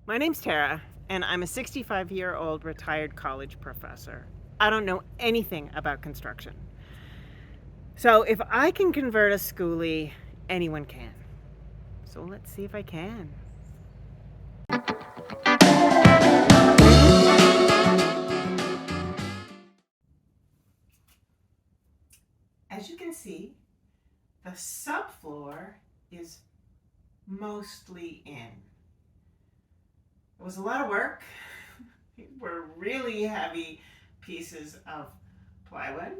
My name's Tara, and I'm a 65-year-old retired college professor. I don't know anything about construction. So if I can convert a schoolie, anyone can. So let's see if I can. As you can see, the subfloor is mostly in. It was a lot of work. Were really heavy pieces of plywood.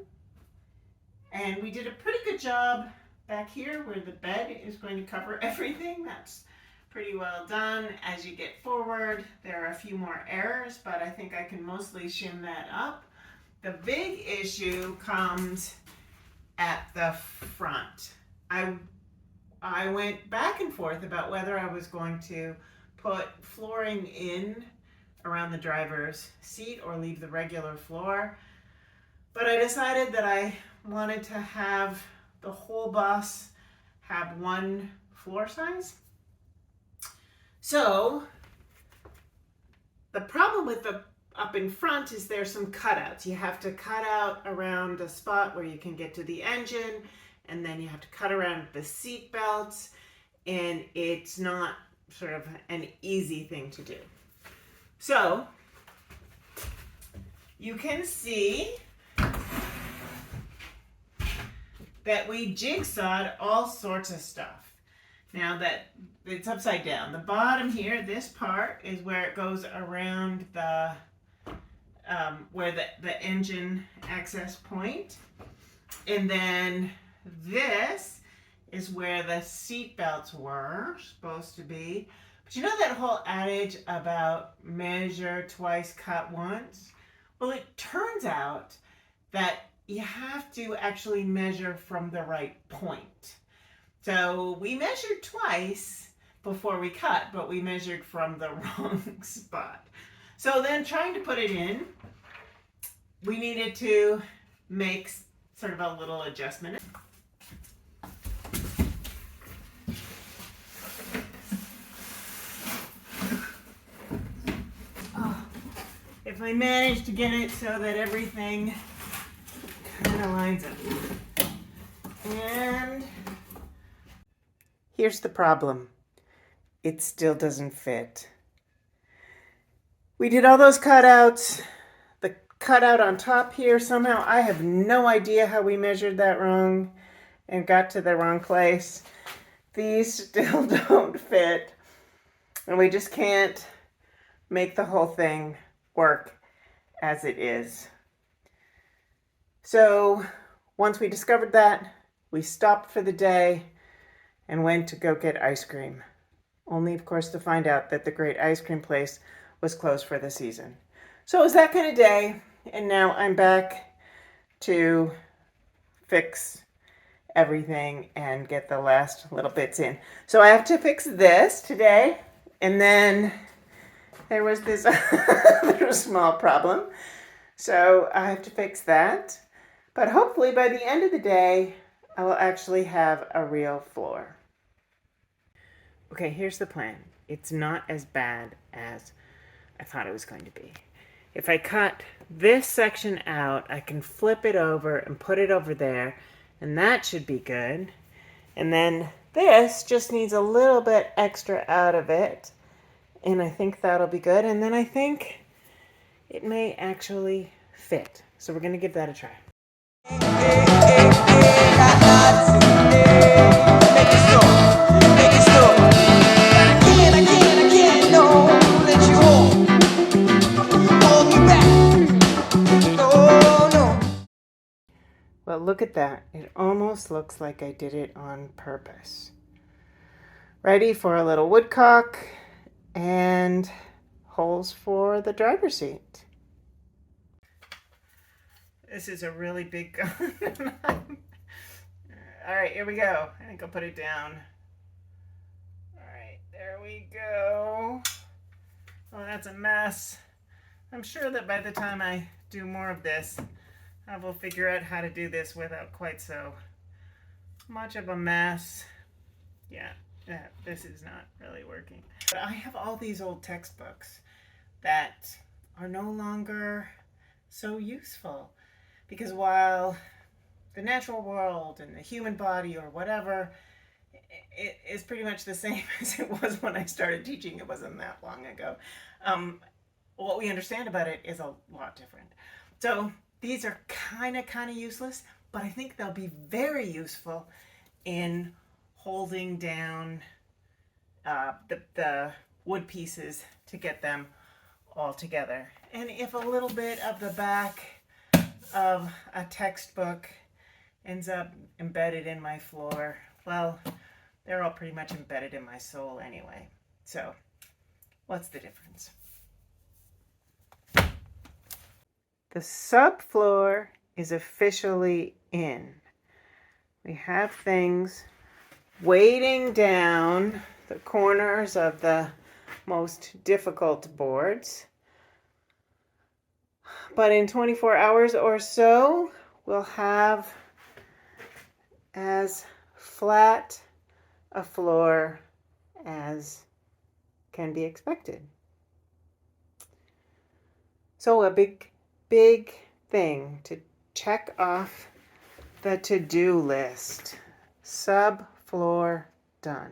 And we did a pretty good job back here where the bed is going to cover everything. That's pretty well done. As you get forward, there are a few more errors, but I think I can mostly shim that up. The big issue comes at the front. I went back and forth about whether I was going to put flooring in around the driver's seat or leave the regular floor. But I decided that I wanted to have the whole bus have one floor size. So the problem with the up in front is there's some cutouts. You have to cut out around a spot where you can get to the engine, and then you have to cut around the seat belts, and it's not sort of an easy thing to do. So you can see that we jigsawed all sorts of stuff. Now that it's upside down, the bottom here, this part is where it goes around the where the engine access point, and then this is where the seat belts were supposed to be. But you know that whole adage about measure twice, cut once? Well, it turns out that you have to actually measure from the right point. So we measured twice before we cut, but we measured from the wrong spot. So then trying to put it in, we needed to make sort of a little adjustment. If I manage to get it so that everything kind of lines up. And here's the problem. It still doesn't fit. We did all those cutouts. The cutout on top here, somehow I have no idea how we measured that wrong and got to the wrong place. These still don't fit. And we just can't make the whole thing work as it is. So once we discovered that, we stopped for the day and went to go get ice cream. Only, of course, to find out that the great ice cream place was closed for the season. So it was that kind of day, and now I'm back to fix everything and get the last little bits in. So I have to fix this today, and then there was this little small problem. So I have to fix that. But hopefully by the end of the day, I will actually have a real floor. Okay, here's the plan. It's not as bad as I thought it was going to be. If I cut this section out, I can flip it over and put it over there, and that should be good. And then this just needs a little bit extra out of it, and I think that'll be good. And then I think it may actually fit. So we're going to give that a try. Well, look at that. It almost looks like I did it on purpose. Ready for a little woodcock and holes for the driver's seat. This is a really big gun. All right, here we go. I think I'll put it down. All right, there we go. Oh, that's a mess. I'm sure that by the time I do more of this, I will figure out how to do this without quite so much of a mess. Yeah, This is not really working. But I have all these old textbooks that are no longer so useful, because while the natural world and the human body or whatever, it is pretty much the same as it was when I started teaching. It wasn't that long ago. What we understand about it is a lot different. So these are kind of useless, but I think they'll be very useful in holding down the wood pieces to get them all together. And if a little bit of the back of a textbook ends up embedded in my floor, well, they're all pretty much embedded in my soul anyway. So what's the difference? The subfloor is officially in. We have things weighting down the corners of the most difficult boards. But in 24 hours or so, we'll have as flat a floor as can be expected. So a big thing to check off the to-do list. Subfloor done.